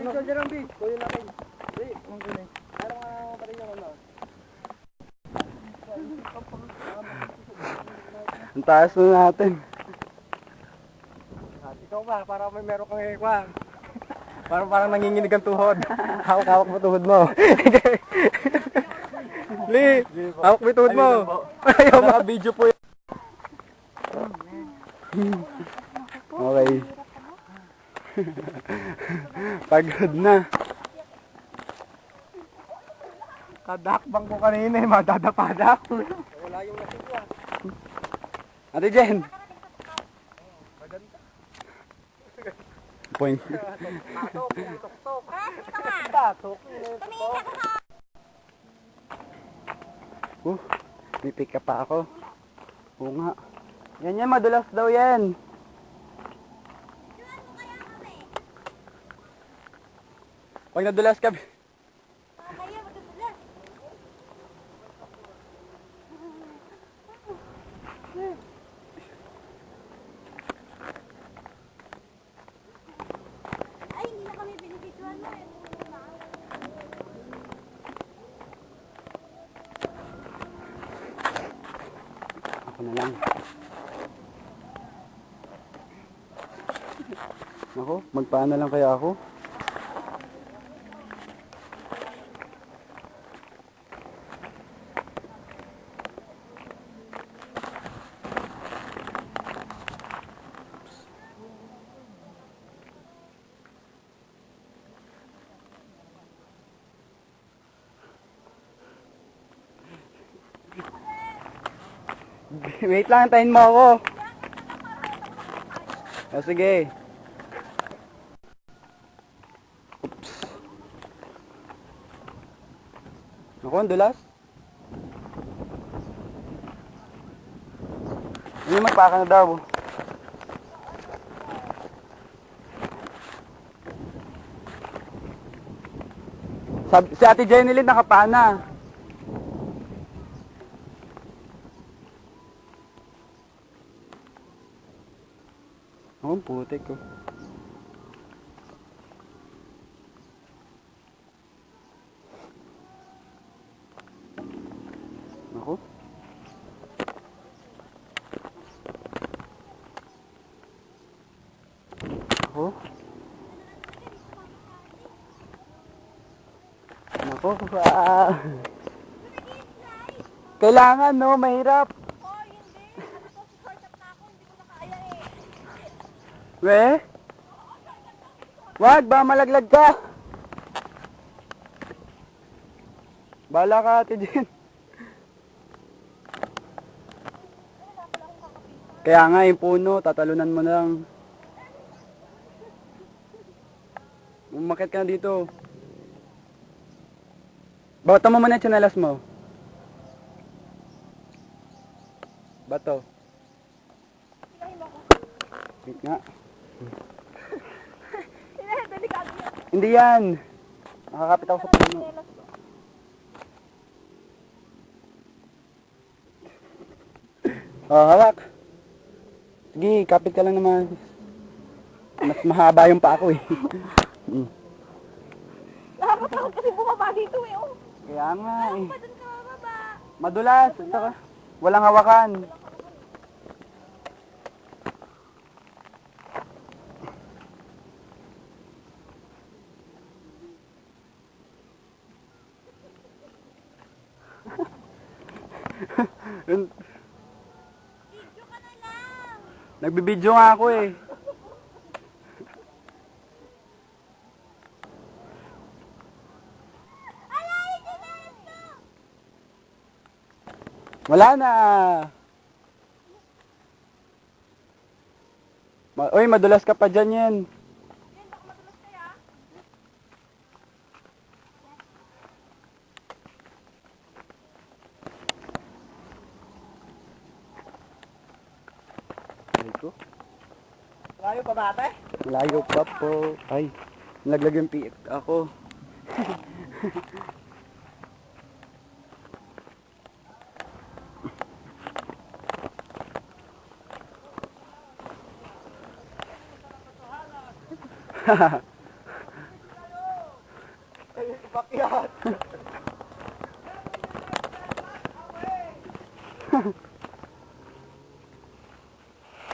Ito dyan ang big. Kunin natin. Hindi, kung kunin. Ano nga pa rin yung ano? Ang taas na natin. Ikaw ba? Para may meron kang ekwa. Parang nanginginig ang tuhod. Hawak-hawak mo tuhod mo. Li, hawak mo tuhod mo. Ayaw mo. Naka-video po yun. Okay. Pagod na. Kadakbang ko kanina eh, madadapadak. Wala yung nasigla. Ate Jen. Point. Tatok, tok-tok. Tatok, tok. May pick up pa ako. Oo nga. Yan, madulas daw yan. Pag nadulas ka, ay, hindi na kami binibidyoan mo eh. ako na lang. Ako, magpaano lang kaya ako? Wait lang, tayin mo ako. O sige. Oops. Ako, ang dulas. Hindi magpaka na daw. Si Ate Jenny Lynn nakapana. Oh, putik ko. Ako. Ako. Ako. Kailangan, no? Mahirap. Oh, hindi. Ano to, short up na ako, hindi ko na kaya eh. We? Wag, ba malaglag ka? Bala ka, Ate Jen. Kaya nga, yung puno, tatalunan mo na lang. Umakit ka na dito. Bawatan mo muna yung tsinelas mo. Bato. Wait nga. Delikado yan. Hindi yan. Nakakapit ako sa puno. Oh, hawak. Sige, kapit ka lang naman. Mas mahaba yung pa ako eh. Nakakatakot kasi bumaba dito eh. Oh. Kaya nga eh. Pa dun ka bababa. Madulas. Saka, walang hawakan. Video ka na lang. Nagbibideo nga ako eh. Alay, sinalas ko. Wala na. Uy, madulas ka pa dyan yan. Yan, baka madulas kaya. Ay ko. Layo pa ba ate? Layo pa po. Ay, nalaglag yung piik ako. Ay, ipakyat.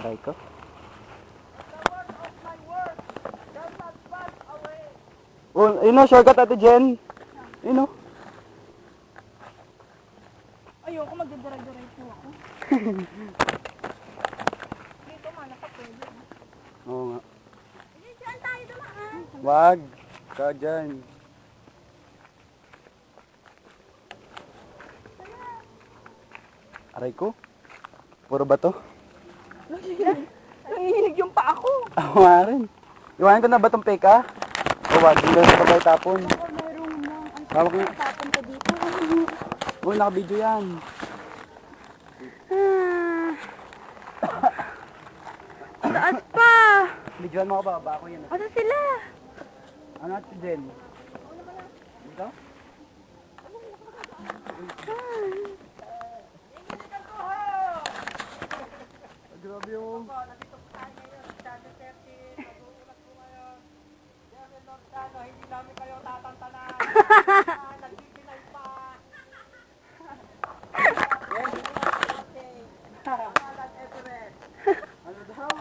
Aray ko. Oh, yun o, shortcut Ate Jen. Yun o. Ayoko, magdadara-daray po ako. Dito man, napapwede. Oo nga. Hindi, saan tayo dumaan? Wag. Ka dyan. Aray ko. Puro bato. Nangihinig yung pa ako. Ako nga rin. Iwanan ko na ba itong peka? O wag, hindi na sabay tapon. Ako, meron na. Ang Hawak niyo. tapon ka dito. Oo, naka-video yan. Taas pa. Videoan mo ako ba? Ba ako yan. Ano sila? Ano Ate Jen? Dito? Grabe yung... Hindi namin kayo tatantanan. Nagpipilay pa. Ano daw?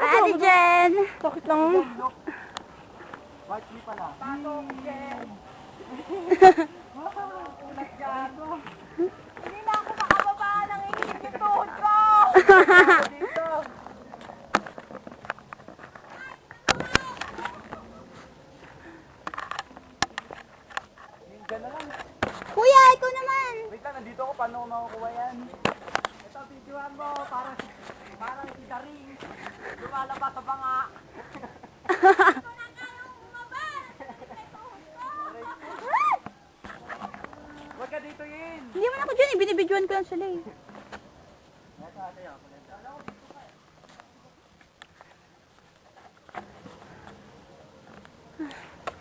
Ate Jen. Bakit lang? Watch me pala. Pasok, Jen. Ulat yan. Hindi na ako makababa. Nangihinig yung tuhod ko. Dito. Diyan na lang. Kuya, ikaw naman. Wait lang, nandito ako. Paano ko makukuha yan? Ito, videoan mo. Parang si Daring. Lumalabas sa banga. Huwag ka dito yun. Hindi man ako dyan eh. Binibidyoan ko lang sila eh.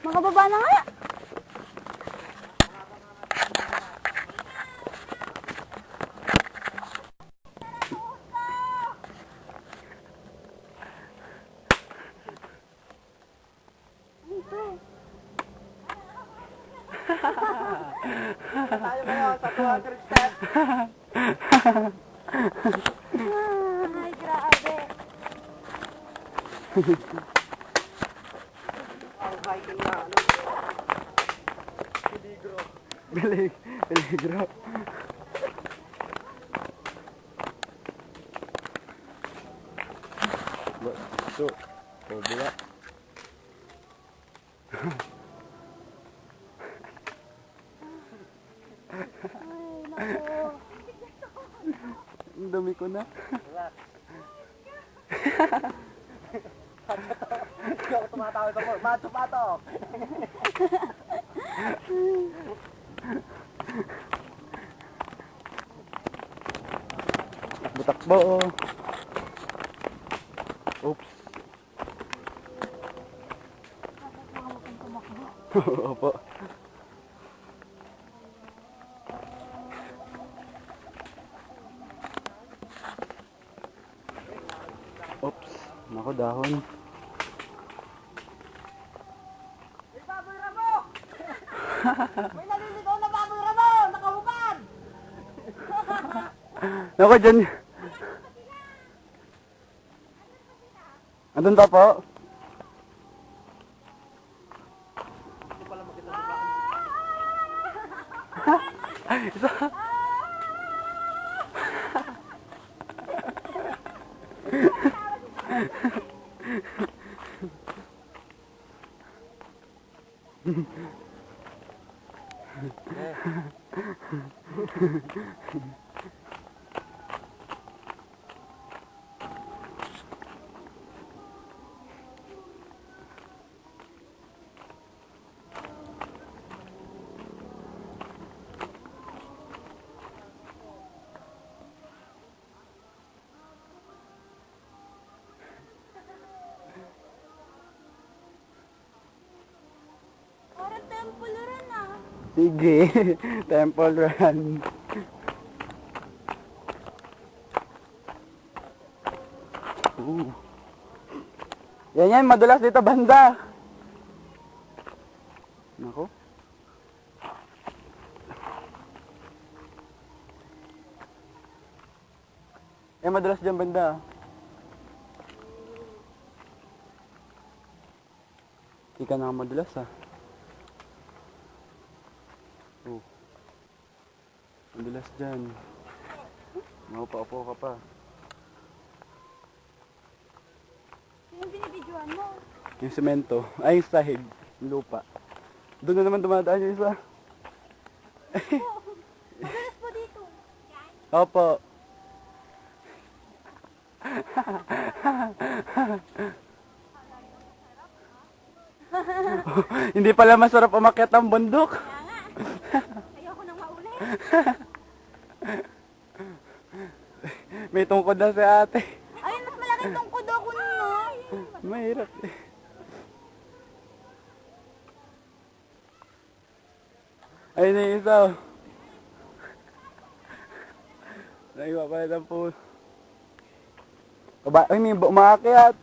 Makababa na nga. Tayo ngayon sa 200 steps. Ay, grabe. Ang hiking na ano. Peligro. Peligro. So, bula. Ang dami ko na. Hindi ako tumatawid ako. Mato. Butakbo. Oops. Opo. Oops. Naku, dahon. May baboy ramo! May naliligaw na baboy ramo! Nakahubad! Naku, dyan. Andun pa po. Isa. Parang temple rin ah. Sige. Temple Run. Ooh. Yan, madulas dito banda. Nako. Madulas dyan banda. Hindi ka na madulas Oh. Madulas dyan. Maupa-upo ka pa. Yung binibidyoan mo. Yung semento. Ay, yung sahig. Yung lupa. Doon na naman dumadaan yung isa. Madalas po dito. Opo. Hindi pala masarap umakyat ang bundok. Kaya nga. Ayoko nang maulit. May tungkod na si ate. Ayun, mas malaki tungkod ako nun, no? Mahirap Ayun na yung isa. Naiwa pala ng pool. Ay, may umakyat.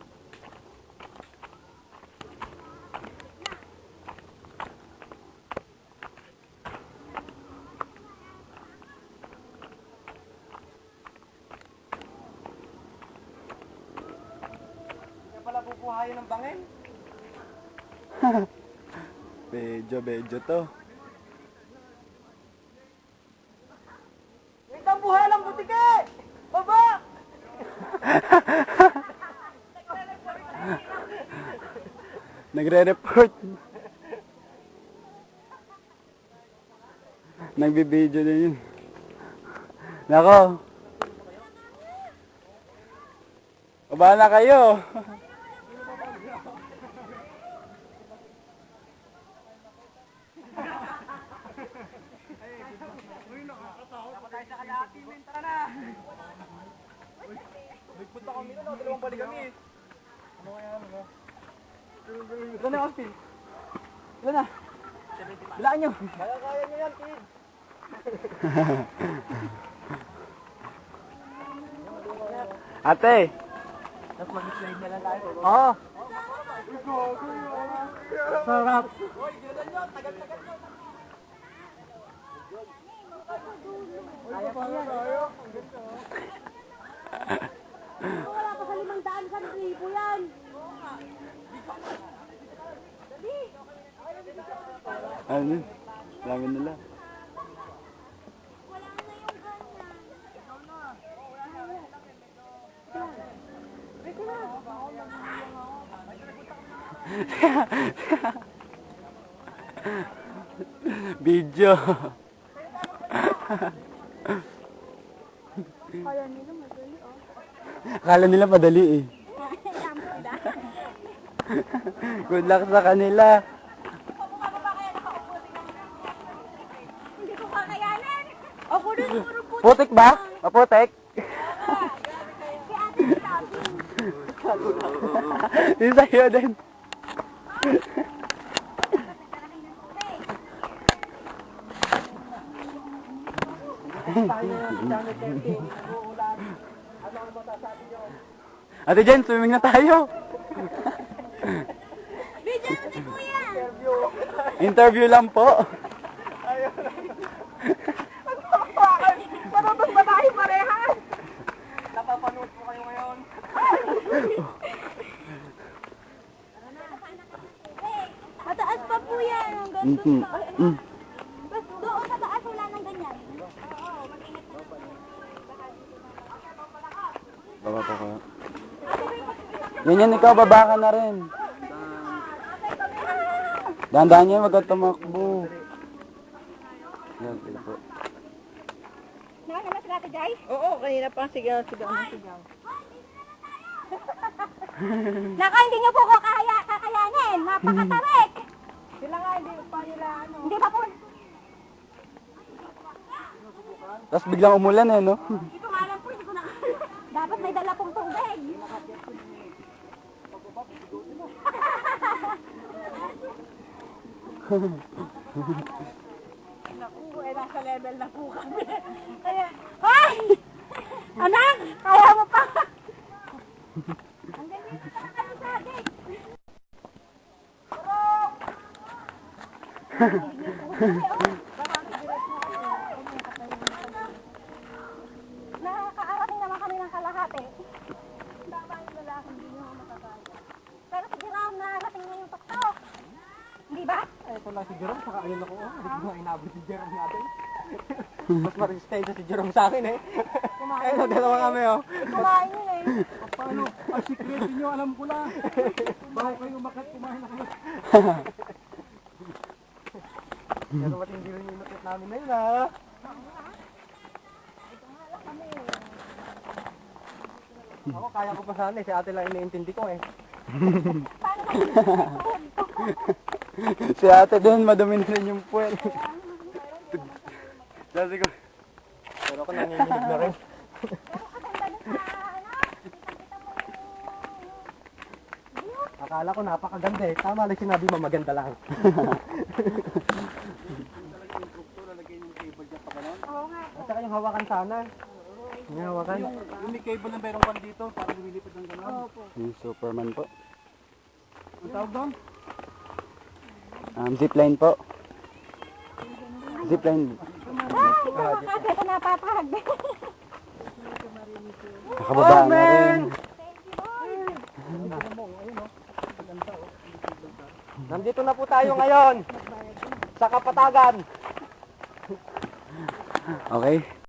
Pala bubuhayin ng bangin. Bedyo to. Wait ang buhay ng butike! Baba! Nagre-report. Nagbibideo din yun. Nako. Baba na kayo. Dapat tayo sa kalahati, men. Tara na! Nagpunta kami na, dalawang balik kami. Ano kaya ano? Ilan na, Austin? Ilan na? Bilaan nyo. Kaya nyo yan, kid. Ate. Tapos mag-slide na lang tayo. Oo. Sarap. Kaya pa yan. Wala pa sa 500 sa ribo yan. Ano? Dami nila. Wala na yung ganyan. Video. Kaya nila madali, oh. Akala nila madali eh. Lampo sila. Good luck sa kanila. Hindi ko kakayanin. Ako rin, puro puto. Putik ba? Maputik? Si ate sabi. Yung sa'yo din. Tayo na yung channel 13. Uulan. Ano ang masasabi nyo? Ate Jen, swimming na tayo. Video si kuya. Interview lang po. Marunong ba tayo parehas? Napapanood po kayo ngayon. Mataas pa po yan. Hanggang doon pa. Bas doon sa taas wala nang ganyan. Oo, mag-ingat ka. Baba po ka. Yan, ikaw, baba ka na rin. Dahan-dahan niya, wag kang tumakbo. Yan, sige po. Nakakala si Ate Jai? Oo, kanina pa sigaw. Naka, hindi niyo po ko kakayanin. Napakatarik. Sila nga, hindi pa nila ano. Hindi pa po. Tapos biglang umulan eh, no? Hindi ko nga alam po. Hindi ko na. Dapat may dala pong tubig. Naku, nasa level na po kami. Kaya, ay! Anak! Kaya mo pa! Ang ganyan na lang kayo sa gate. Nakakaarating naman kami ng kalahati. Tama yung lalaki, hindi nyo makakaya. Pero si Jerome, nakarating na yung tuktok. Hindi ba? Ay, ito lang si Jerome, saka ayun ako. Hindi ko nga inabot si Jerome natin. Mas ma-resistensya si Jerome sa akin eh. Ayun, dalawa kami oh. Kumain yun eh. Paano? Ang secret nyo, alam ko na. Bago kayo makat, kumain na kayo. Pero matindi rin yung nakit namin na yun ha. Ako, kaya ko pa sana eh. Si ate lang iniintindi ko eh. Paano ba yung Si ate doon, madumi na rin yung puwel. Sabi ko, Pero ako nanginginig na rin. Pero maganda na sa ano? Kita mo yung view. Akala ko napakaganda eh. Tama lang sinabi mo, maganda lang. Oo nga. At saka yung hawakan sana. Yung hawakan. Yung may cable na meron pa dito, parang lumilipad ng gano'n. Opo. yung Superman po. Ang tawag doon? Zipline po. Zipline. Ay, kumakakas ako napapahag. Nakababa na rin. Nandito na po tayo ngayon. Sa Kapatagan. Okay.